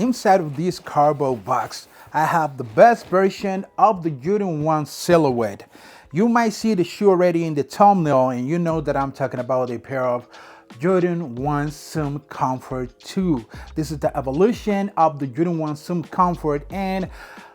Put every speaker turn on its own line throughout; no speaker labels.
inside of this cardboard box, I have the best version of the Jordan 1 silhouette. You might see the shoe already in the thumbnail, and you know that I'm talking about a pair of Jordan 1 Zoom Comfort 2. This is the evolution of the Jordan 1 Zoom Comfort and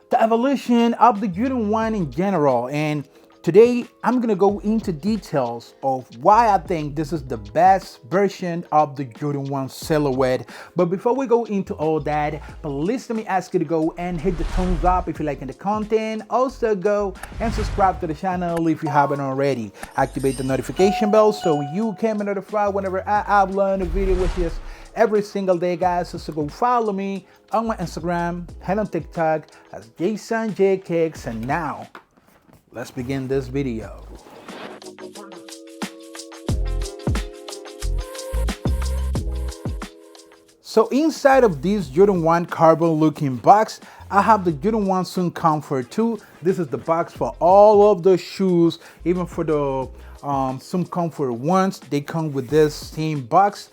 the evolution of the Jordan 1 in general. And today, I'm gonna go into details of why I think this is the best version of the Jordan 1 silhouette. But before we go into all that, please let me ask you to go and hit the thumbs up if you're liking the content. Also go and subscribe to the channel if you haven't already. Activate the notification bell so you can be notified whenever I upload a video, which is every single day, guys. So go follow me on my Instagram and on TikTok as JasonJKicks. And now, let's begin this video. So inside of this Jordan 1 carbon looking box, I have the Jordan 1 Zoom Comfort 2. This is the box for all of the shoes, even for the Zoom Comfort 1s. They come with this same box.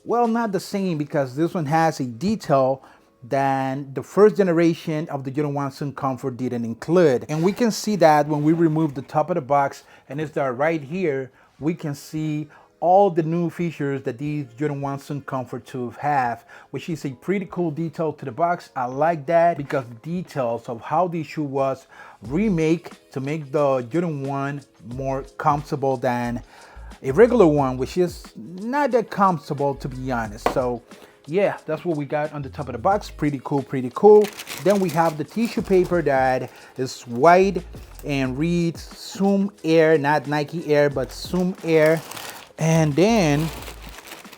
Well, not the same, because this one has a detail than the first generation of the Jordan 1 Zoom Comfort didn't include. And we can see that when we remove the top of the box, and it's there right here, we can see all the new features that these Jordan 1 Zoom Comfort 2 have, which is a pretty cool detail to the box. I like that because the details of how this shoe was remade to make the Jordan 1 more comfortable than a regular one, which is not that comfortable, to be honest. So yeah, that's what we got on the top of the box. Pretty cool, pretty cool. Then we have the tissue paper that is white and reads Zoom Air, not Nike Air, but Zoom Air. And then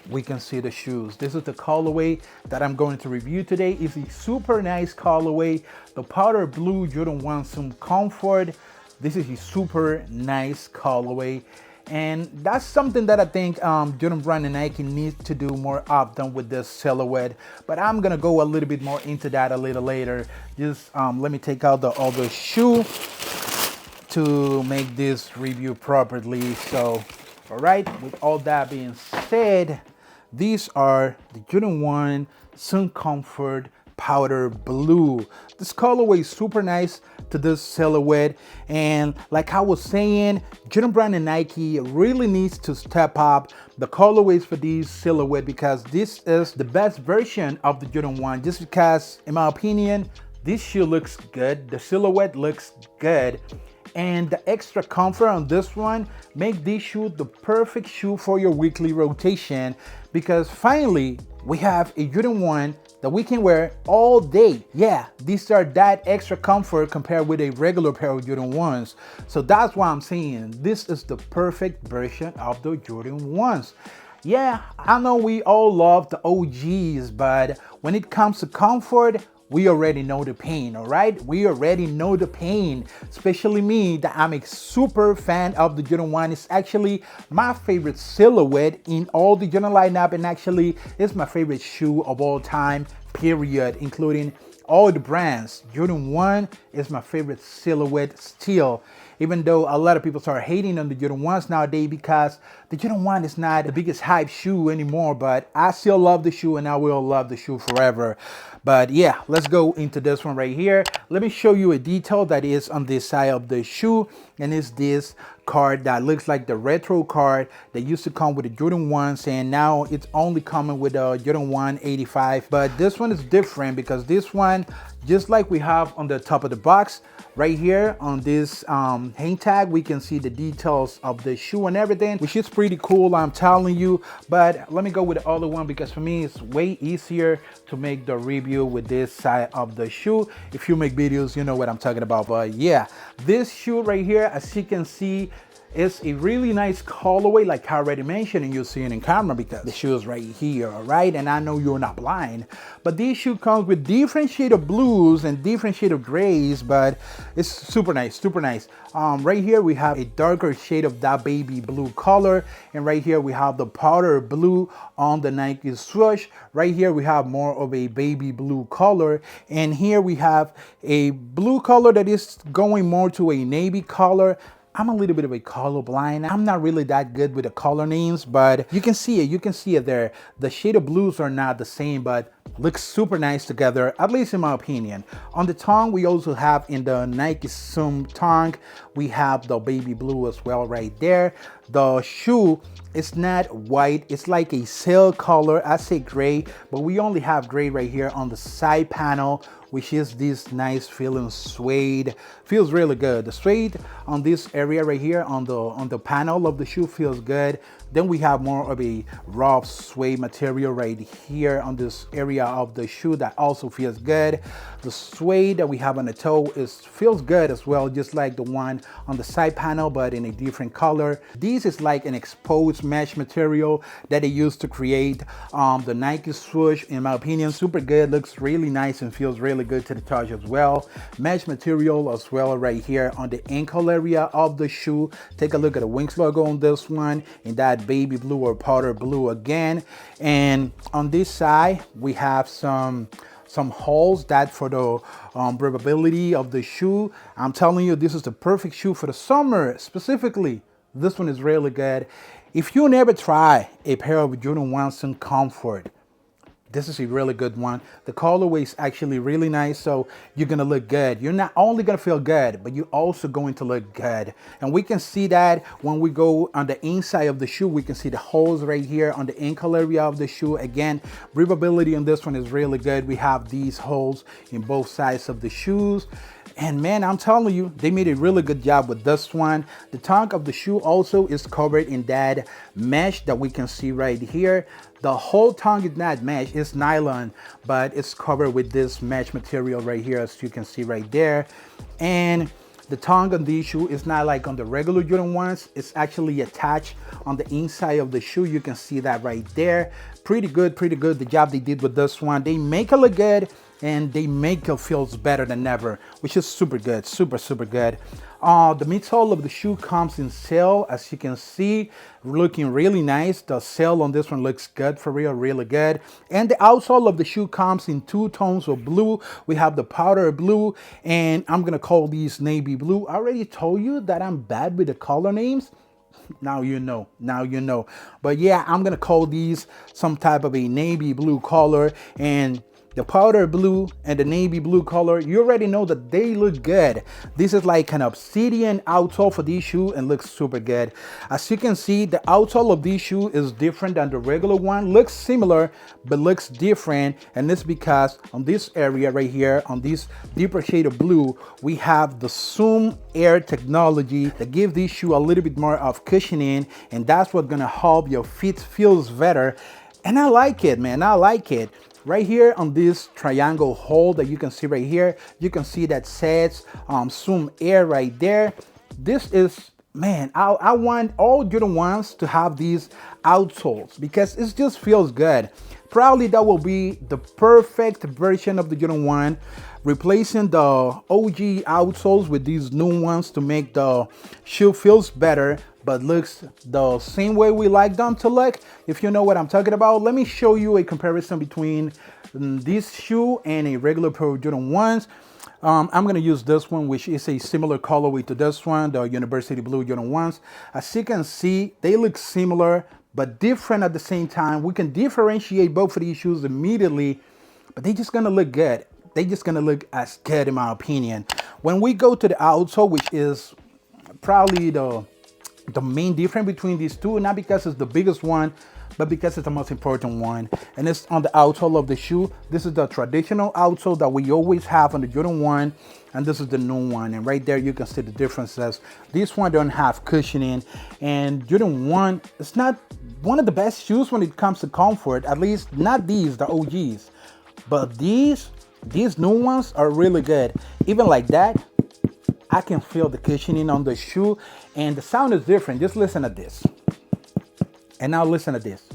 we can see the shoes. This is the colorway that I'm going to review today. It's a super nice colorway, the powder blue Jordan 1 Zoom Comfort. This is a super nice colorway. And that's something that I think Jordan Brand and Nike need to do more often with this silhouette. But I'm gonna go a little bit more into that a little later. Just let me take out the other shoe to make this review properly. So, all right, with all that being said, these are the Jordan 1 Zoom Comfort powder blue. This colorway is super nice to this silhouette, and like I was saying, Jordan Brand and Nike really needs to step up the colorways for these silhouette, because this is the best version of the Jordan 1, just because in my opinion this shoe looks good, the silhouette looks good, and the extra comfort on this one make this shoe the perfect shoe for your weekly rotation, because finally we have a Jordan 1 that we can wear all day. Yeah, these are that extra comfort compared with a regular pair of Jordan 1s. So that's why I'm saying this is the perfect version of the Jordan 1s. Yeah, I know we all love the OGs, but when it comes to comfort, we already know the pain, all right? We already know the pain, especially me, that I'm a super fan of the Jordan 1. It's actually my favorite silhouette in all the Jordan lineup, and actually it's my favorite shoe of all time, period, including all the brands. Jordan 1 is my favorite silhouette still, even though a lot of people start hating on the Jordan 1s nowadays because the Jordan 1 is not the biggest hype shoe anymore, but I still love the shoe and I will love the shoe forever. But yeah, let's go into this one right here. Let me show you a detail that is on this side of the shoe, and it's this card that looks like the retro card that used to come with the Jordan 1s, and now it's only coming with a Jordan 1 85. But this one is different because this one, just like we have on the top of the box, right here on this hang tag, we can see the details of the shoe and everything, which is pretty cool, I'm telling you. But let me go with the other one because for me it's way easier to make the review with this side of the shoe. If you make videos, you know what I'm talking about. But yeah, this shoe right here, as you can see, it's a really nice colorway, like I already mentioned, and you'll see it in camera because the shoe is right here, all right? And I know you're not blind, but this shoe comes with different shade of blues and different shade of grays, but it's super nice, super nice. Right here we have a darker shade of that baby blue color, and right here we have the powder blue on the Nike swoosh. Right here we have more of a baby blue color, and here we have a blue color that is going more to a navy color. I'm a little bit of a color blind. I'm not really that good with the color names, but you can see it. You can see it there. The shade of blues are not the same, but looks super nice together, at least in my opinion. On the tongue, we also have in the Nike Zoom tongue, we have the baby blue as well right there. The shoe is not white, it's like a sail color. I say gray, but we only have gray right here on the side panel, which is this nice feeling suede. Feels really good. The suede on this area right here on the panel of the shoe feels good. Then we have more of a rough suede material right here on this area of the shoe that also feels good. The suede that we have on the toe feels good as well, just like the one on the side panel, but in a different color. This is like an exposed mesh material that they used to create the Nike swoosh. In my opinion, super good, looks really nice and feels really good to the touch as well. Mesh material as well right here on the ankle area of the shoe. Take a look at the Wings logo on this one in that baby blue or powder blue again. And on this side we have some holes that for the breathability of the shoe. I'm telling you, this is the perfect shoe for the summer. Specifically, this one is really good. If you never try a pair of Jordan 1 Sun Comfort, this is a really good one. The colorway is actually really nice, so you're gonna look good. You're not only gonna feel good, but you're also going to look good. And we can see that when we go on the inside of the shoe, we can see the holes right here on the ankle area of the shoe. Again, breathability on this one is really good. We have these holes in both sides of the shoes. And man, I'm telling you, they made a really good job with this one. The tongue of the shoe also is covered in that mesh that we can see right here. The whole tongue is not mesh, it's nylon, but it's covered with this mesh material right here, as you can see right there. And the tongue on these shoe is not like on the regular Jordan 1s. It's actually attached on the inside of the shoe. You can see that right there. Pretty good, the job they did with this one. They make it look good and they make it feels better than ever, which is super good, super good. The midsole of the shoe comes in sail, as you can see, looking really nice. The sail on this one looks good for real, really good. And the outsole of the shoe comes in two tones of blue. We have the powder blue, and I'm gonna call these navy blue. I already told you that I'm bad with the color names. Now you know, now you know. But yeah, I'm gonna call these some type of a navy blue color, and the powder blue and the navy blue color, you already know that they look good. This is like an obsidian outsole for these shoes and looks super good. As you can see, the outsole of these shoes is different than the regular one. Looks similar, but looks different. And it's because on this area right here, on this deeper shade of blue, we have the Zoom Air technology that gives these shoes a little bit more of cushioning, and that's what's gonna help your feet feels better. And I like it, man, I like it. Right here on this triangle hole that you can see right here, you can see that says Zoom Air right there. This is, man, I want all Jordan 1s to have these outsoles because it just feels good. Probably that will be the perfect version of the Jordan 1, replacing the OG outsoles with these new ones to make the shoe feels better but looks the same way we like them to look. If you know what I'm talking about, let me show you a comparison between this shoe and a regular pair of Jordan 1s. I'm gonna use this one, which is a similar colorway to this one, the University Blue Jordan 1s. As you can see, they look similar but different at the same time. We can differentiate both of these shoes immediately, but they're just gonna look good. They're just gonna look as good in my opinion. When we go to the outsole, which is probably the main difference between these two, not because it's the biggest one, but because it's the most important one, and it's on the outsole of the shoe. This is the traditional outsole that we always have on the Jordan 1, and this is the new one, and right there you can see the differences. This one don't have cushioning, and Jordan 1 is not one of the best shoes when it comes to comfort, at least not these, the OGs, but these new ones are really good. Even like that, I can feel the cushioning on the shoe, and the sound is different. Just listen to this. And now listen to this.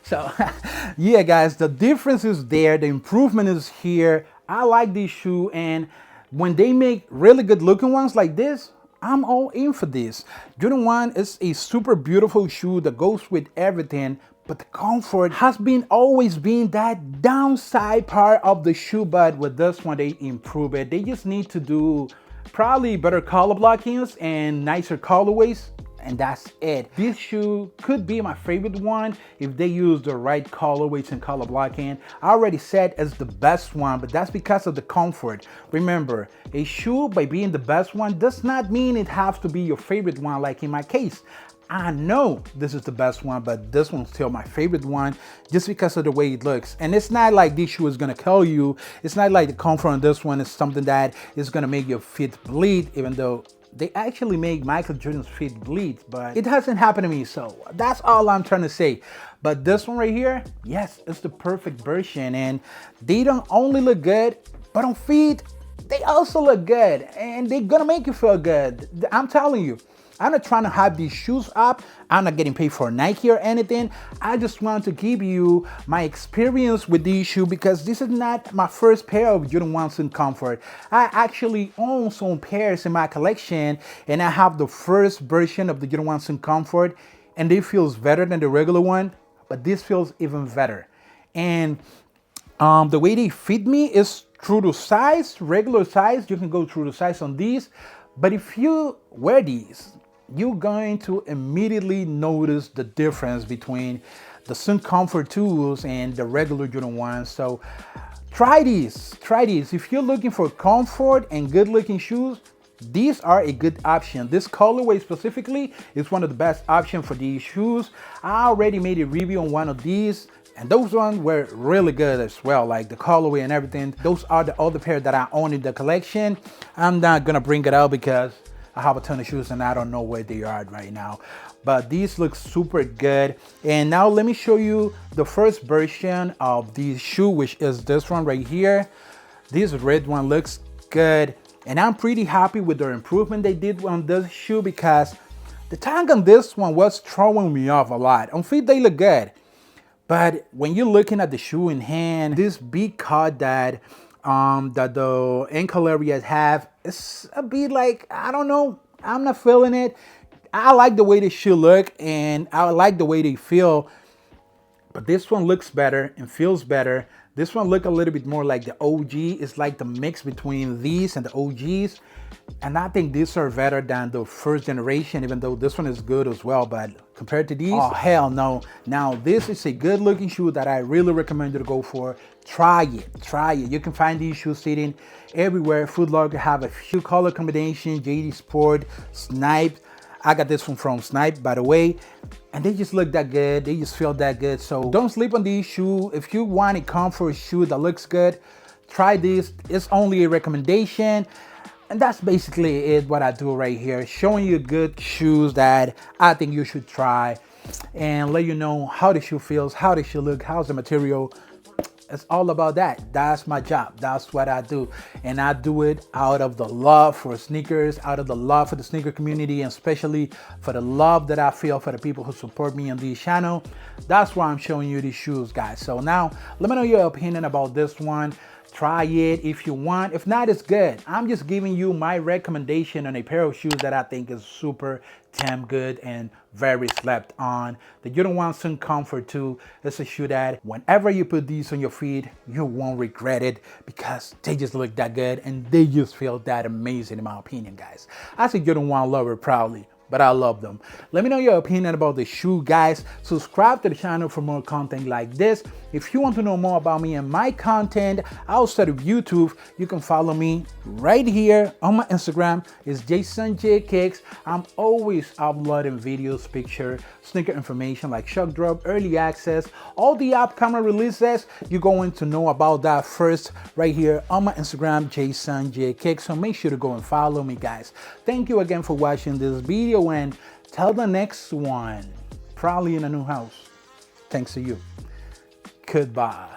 So yeah guys, the difference is there, the improvement is here. I like this shoe, and when they make really good looking ones like this, I'm all in for this. Jordan 1 is a super beautiful shoe that goes with everything, but the comfort has always been that downside part of the shoe. But with this one, they improve it. They just need to do probably better color blockings and nicer colorways, and that's it. This shoe could be my favorite one if they use the right colorways and color blocking. I already said it's the best one, but that's because of the comfort. Remember, a shoe by being the best one does not mean it has to be your favorite one, like in my case. I know this is the best one, but this one's still my favorite one just because of the way it looks. And it's not like this shoe is gonna kill you. It's not like the comfort on this one is something that is gonna make your feet bleed, even though they actually make Michael Jordan's feet bleed, but it hasn't happened to me, so that's all I'm trying to say. But this one right here, yes, it's the perfect version, and they don't only look good, but on feet, they also look good, and they're gonna make you feel good. I'm telling you. I'm not trying to hype these shoes up. I'm not getting paid for Nike or anything. I just want to give you my experience with these shoes because this is not my first pair of Jordan 1 Sun Comfort. I actually own some pairs in my collection, and I have the first version of the Jordan 1 Sun Comfort, and it feels better than the regular one, but this feels even better. And the way they fit me is through the size, regular size. You can go through the size on these, but if you wear these, you're going to immediately notice the difference between the Sun Comfort 2s and the regular Jordan 1s. So try these. If you're looking for comfort and good looking shoes, these are a good option. This colorway specifically is one of the best options for these shoes. I already made a review on one of these, and those ones were really good as well, like the colorway and everything. Those are the other pair that I own in the collection. I'm not gonna bring it out because I have a ton of shoes and I don't know where they are right now. But these look super good. And now let me show you the first version of this shoe, which is this one right here. This red one looks good. And I'm pretty happy with the improvement they did on this shoe because the tag on this one was throwing me off a lot. On feet, they look good. But when you're looking at the shoe in hand, this big cut that the ankle areas have, it's a bit like, I don't know, I'm not feeling it. I like the way the shoe look and I like the way they feel, but this one looks better and feels better. This one look a little bit more like the OG. It's like the mix between these and the OGs. And I think these are better than the first generation, even though this one is good as well. But compared to these, oh hell no. Now this is a good looking shoe that I really recommend you to go for. Try it. You can find these shoes sitting everywhere. Foot Locker have a few color combinations, JD Sport, Snipe. I got this one from Snipe, by the way. And they just look that good. They just feel that good. So don't sleep on these shoes. If you want a comfort shoe that looks good, try this. It's only a recommendation. And that's basically it, what I do right here, showing you good shoes that I think you should try and let you know how the shoe feels, how the shoe look, how's the material. It's all about that. That's my job. That's what I do. And I do it out of the love for sneakers, out of the love for the sneaker community, and especially for the love that I feel for the people who support me on this channel. That's why I'm showing you these shoes, guys. So now let me know your opinion about this one. Try it if you want. If not, it's good. I'm just giving you my recommendation on a pair of shoes that I think is super damn good and very slept on. The Jordan 1 Sun Comfort 2 is a shoe that whenever you put these on your feet, you won't regret it because they just look that good and they just feel that amazing in my opinion, guys. I say Jordan 1 lover proudly, but I love them. Let me know your opinion about the shoe, guys. Subscribe to the channel for more content like this. If you want to know more about me and my content outside of YouTube, you can follow me right here on my Instagram. It's JasonJKicks. I'm always uploading videos, picture, sneaker information like shock drop, early access, all the upcoming releases. You're going to know about that first right here on my Instagram, JasonJKicks. So make sure to go and follow me, guys. Thank you again for watching this video, and till the next one, probably in a new house. Thanks to you. Goodbye.